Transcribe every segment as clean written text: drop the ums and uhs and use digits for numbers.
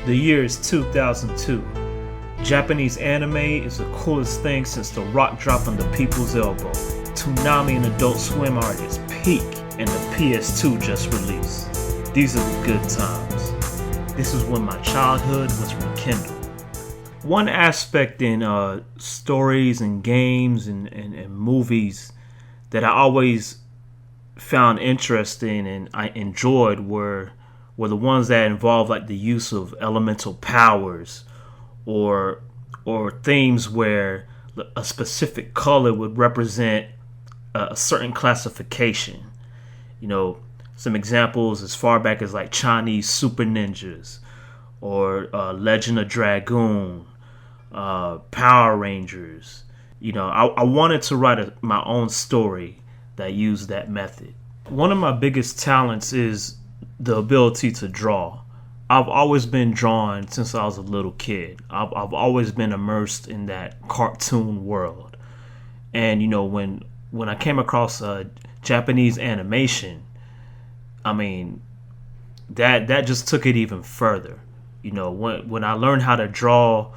The year is 2002. Japanese anime is the coolest thing since the rock drop on the people's elbow. Toonami and Adult Swim are at its peak, and the PS2 just released. These are the good times. This is when my childhood was rekindled. One aspect in stories and games and movies that I always found interesting and I enjoyed were the ones that involved like the use of elemental powers or themes where a specific color would represent a certain classification. You know, some examples as far back as like Chinese super ninjas or Legend of Dragoon, Power Rangers. You know, I wanted to write my own story that used that method. One of my biggest talents is the ability to draw. I've always been drawing since I was a little kid. I've always been immersed in that cartoon world. And you know, when I came across Japanese animation, I mean, that just took it even further. You know, when I learned how to draw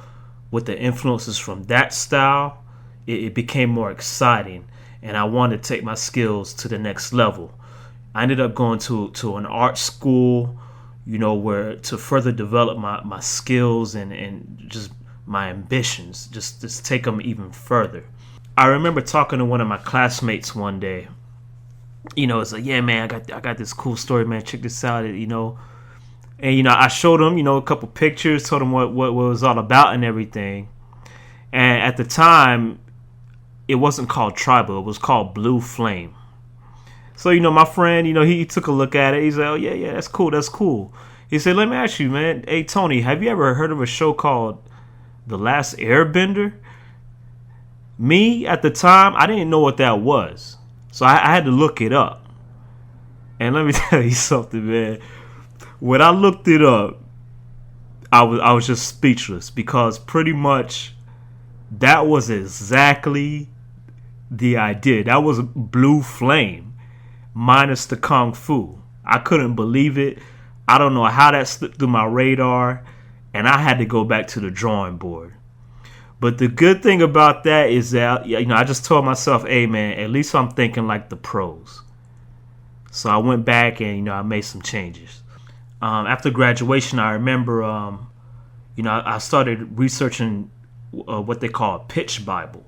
with the influences from that style, it became more exciting, and I wanted to take my skills to the next level. I ended up going to an art school, you know, where to further develop my skills and just my ambitions, just take them even further. I remember talking to one of my classmates one day. You know, it's like, yeah, man, I got this cool story, man. Check this out, you know. And, you know, I showed him, you know, a couple pictures, told him what it was all about and everything. And at the time, it wasn't called Tri-bol. It was called Blue Flame. So, you know, my friend, you know, he took a look at it. He said, oh, yeah, that's cool. He said, let me ask you, man. Hey, Tony, have you ever heard of a show called The Last Airbender? Me, at the time, I didn't know what that was. So I had to look it up. And let me tell you something, man. When I looked it up, I was just speechless because pretty much that was exactly the idea. That was Blue Flame minus the Kung Fu. I couldn't believe it. I don't know how that slipped through my radar, and I had to go back to the drawing board. But the good thing about that is that, you know, I just told myself, hey, man, at least I'm thinking like the pros. So I went back and, you know, I made some changes. After graduation, I remember, you know, I started researching what they call a pitch Bible.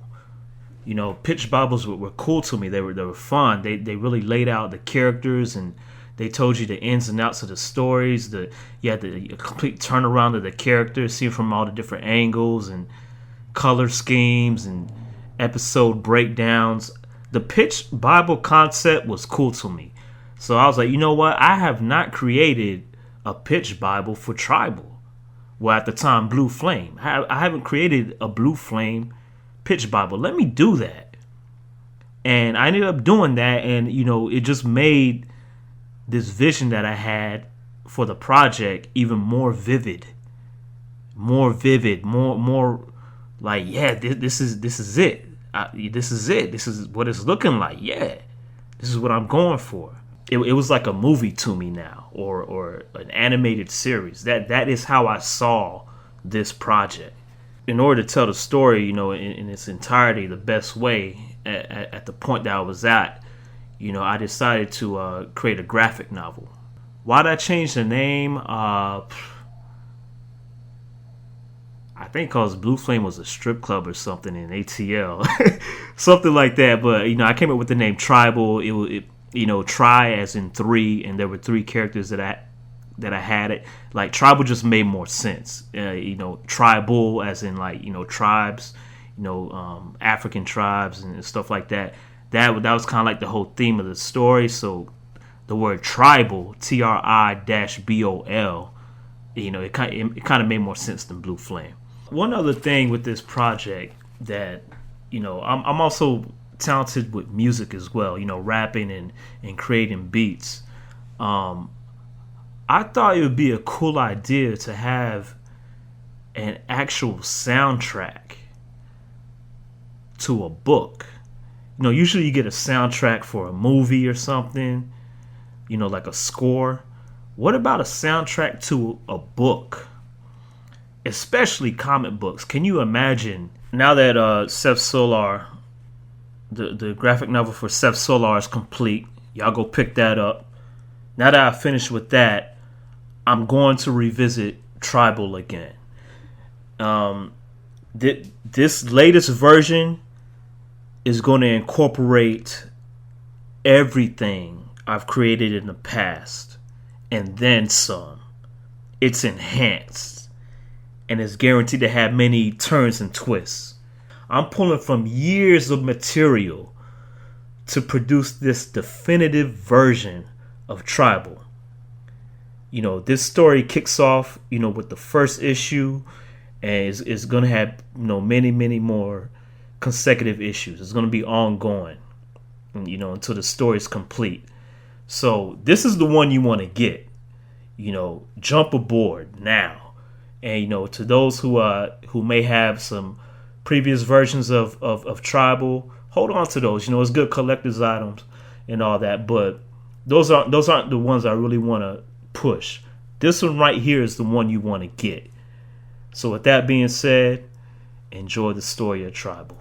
You know, pitch Bibles were cool to me. They were fun. They really laid out the characters and they told you the ins and outs of the stories. You had the complete turnaround of the characters, seen from all the different angles and color schemes and episode breakdowns. The pitch Bible concept was cool to me. So I was like, you know what? I have not created a pitch Bible for Tri-bol. Well, at the time, Blue Flame. I haven't created a Blue Flame pitch Bible. Let me do that. And I ended up doing that, and you know, it just made this vision that I had for the project even more vivid. More like, yeah, this is it. This is it. This is what it's looking like. Yeah, this is what I'm going for. It was like a movie to me now, or an animated series. That is how I saw this project. In order to tell the story, you know, in its entirety, the best way at the point that I was at, you know, I decided to create a graphic novel. Why did I change the name? I think because Blue Flame was a strip club or something in ATL, something like that. But you know, I came up with the name Tri-bol. It you know, tri as in three, and there were three characters that I had it. Like Tri-bol just made more sense. You know, Tri-bol as in like, you know, tribes, you know, African tribes and stuff like that. That was kind of like the whole theme of the story. So the word Tri-bol, TRI-BOL, you know, it kind of made more sense than Blue Flame. One other thing with this project that, you know, I'm also talented with music as well, you know, rapping and creating beats. I thought it would be a cool idea to have an actual soundtrack to a book. You know, usually you get a soundtrack for a movie or something, you know, like a score. What about a soundtrack to a book? especially comic books. Can you imagine now that Seth Solar, the graphic novel for Seth Solar is complete? Y'all go pick that up. Now that I finished with that, I'm going to revisit Tri-bol again. This latest version is going to incorporate everything I've created in the past and then some. It's enhanced and is guaranteed to have many turns and twists. I'm pulling from years of material to produce this definitive version of Tri-bol. This story kicks off, with the first issue, and is going to have, many, many more consecutive issues. It's going to be ongoing, until the story is complete. So this is the one you want to get. Jump aboard now. And to those who may have some previous versions of Tri-bol, hold on to those. It's good collector's items and all that, but those aren't the ones I really want to push. This one right here is the one you want to get. So with that being said, enjoy the story of Tri-bol.